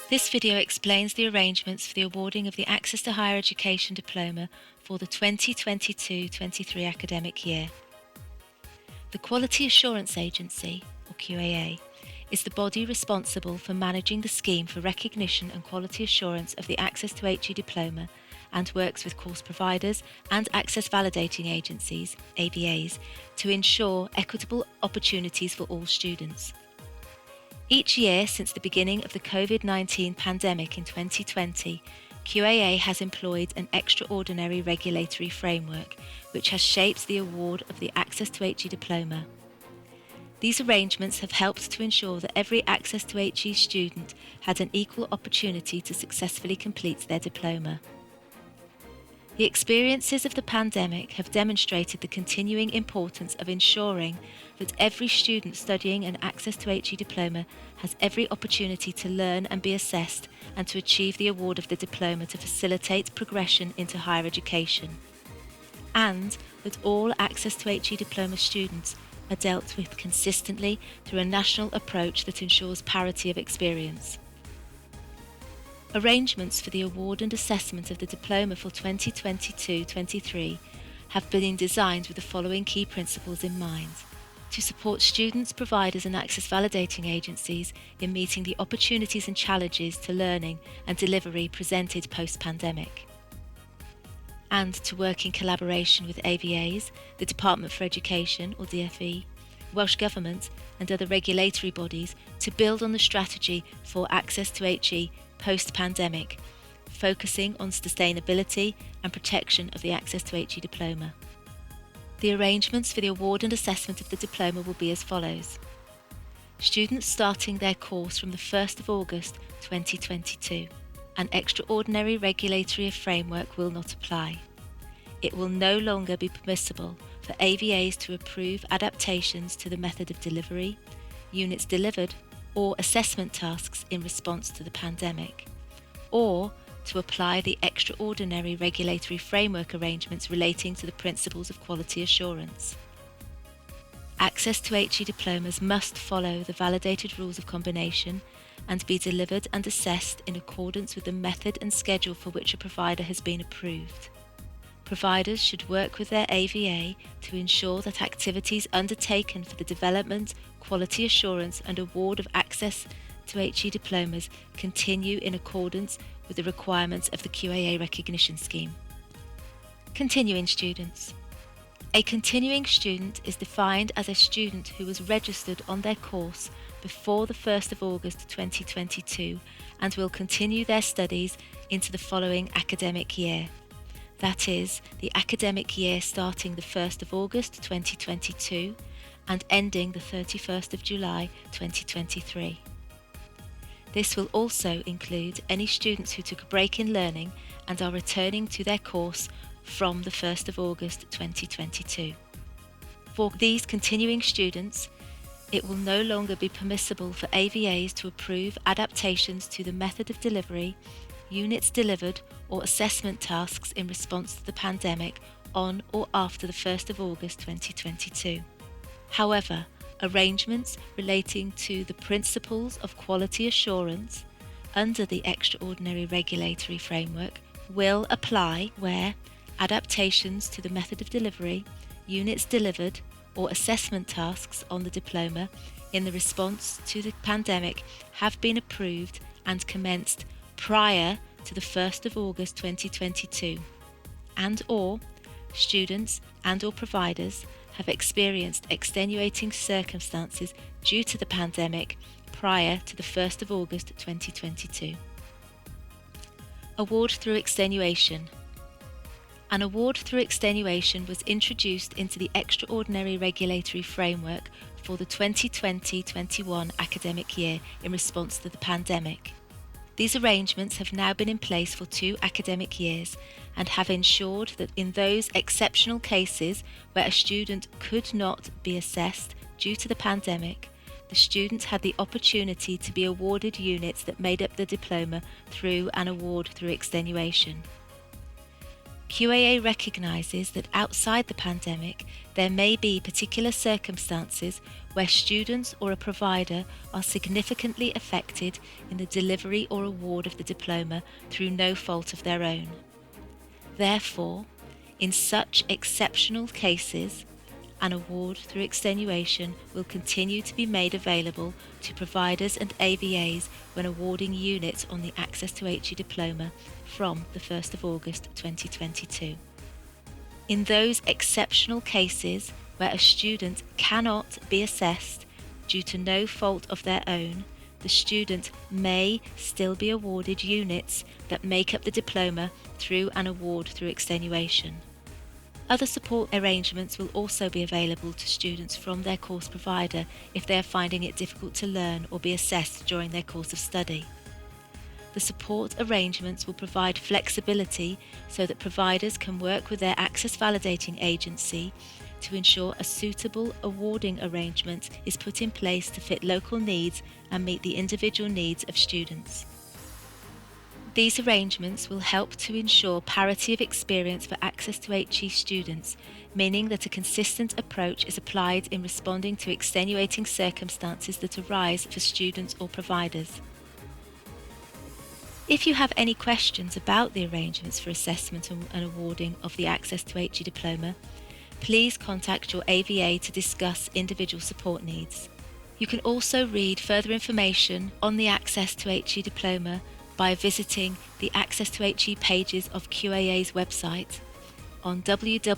This video explains the arrangements for the awarding of the Access to Higher Education Diploma for the 2022-23 academic year. The Quality Assurance Agency, or QAA, is the body responsible for managing the scheme for recognition and quality assurance of the Access to HE Diploma and works with course providers and access validating agencies, AVAs, to ensure equitable opportunities for all students. Each year since the beginning of the COVID-19 pandemic in 2020, QAA has employed an extraordinary regulatory framework which has shaped the award of the Access to HE Diploma. These arrangements have helped to ensure that every Access to HE student had an equal opportunity to successfully complete their diploma. The experiences of the pandemic have demonstrated the continuing importance of ensuring that every student studying an Access to HE Diploma has every opportunity to learn and be assessed and to achieve the award of the diploma to facilitate progression into higher education, and that all Access to HE Diploma students are dealt with consistently through a national approach that ensures parity of experience. Arrangements for the award and assessment of the diploma for 2022-23 have been designed with the following key principles in mind: to support students, providers and access validating agencies in meeting the opportunities and challenges to learning and delivery presented post-pandemic, and to work in collaboration with AVAs, the Department for Education or DfE, Welsh Government and other regulatory bodies to build on the strategy for Access to HE post-pandemic, focusing on sustainability and protection of the Access to HE Diploma. The arrangements for the award and assessment of the diploma will be as follows. Students starting their course from the 1st of August 2022, an extraordinary regulatory framework will not apply. It will no longer be permissible for AVAs to approve adaptations to the method of delivery, units delivered, or assessment tasks in response to the pandemic, or to apply the extraordinary regulatory framework arrangements relating to the principles of quality assurance. Access to HE diplomas must follow the validated rules of combination and be delivered and assessed in accordance with the method and schedule for which a provider has been approved. Providers should work with their AVA to ensure that activities undertaken for the development, quality assurance and award of Access to HE diplomas continue in accordance with the requirements of the QAA recognition scheme. Continuing students. A continuing student is defined as a student who was registered on their course before the 1st of August 2022 and will continue their studies into the following academic year. That is, the academic year starting the 1st of August 2022 and ending the 31st of July 2023. This will also include any students who took a break in learning and are returning to their course from the 1st of August 2022. For these continuing students, it will no longer be permissible for AVAs to approve adaptations to the method of delivery, units delivered or assessment tasks in response to the pandemic on or after the 1st of August 2022. However, arrangements relating to the principles of quality assurance under the extraordinary regulatory framework will apply where adaptations to the method of delivery, units delivered or assessment tasks on the diploma in the response to the pandemic have been approved and commenced prior to the 1st of August 2022, and or students and or providers have experienced extenuating circumstances due to the pandemic prior to the 1st of August 2022. Award through extenuation. An award through extenuation was introduced into the extraordinary regulatory framework for the 2020-21 academic year in response to the pandemic. These arrangements have now been in place for 2 academic years and have ensured that in those exceptional cases where a student could not be assessed due to the pandemic, the student had the opportunity to be awarded units that made up the diploma through an award through extenuation. QAA recognises that outside the pandemic, there may be particular circumstances where students or a provider are significantly affected in the delivery or award of the diploma through no fault of their own. Therefore, in such exceptional cases, an award through extenuation will continue to be made available to providers and AVAs when awarding units on the Access to HE Diploma from the 1st of August 2022. In those exceptional cases where a student cannot be assessed due to no fault of their own, the student may still be awarded units that make up the diploma through an award through extenuation. Other support arrangements will also be available to students from their course provider if they are finding it difficult to learn or be assessed during their course of study. The support arrangements will provide flexibility so that providers can work with their access validating agency to ensure a suitable awarding arrangement is put in place to fit local needs and meet the individual needs of students. These arrangements will help to ensure parity of experience for Access to HE students, meaning that a consistent approach is applied in responding to extenuating circumstances that arise for students or providers. If you have any questions about the arrangements for assessment and awarding of the Access to HE Diploma, please contact your AVA to discuss individual support needs. You can also read further information on the Access to HE Diploma by visiting the Access to HE pages of QAA's website on www.qaa.ac.uk.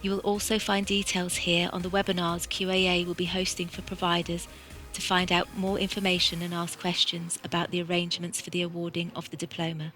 You will also find details here on the webinars QAA will be hosting for providers to find out more information and ask questions about the arrangements for the awarding of the diploma.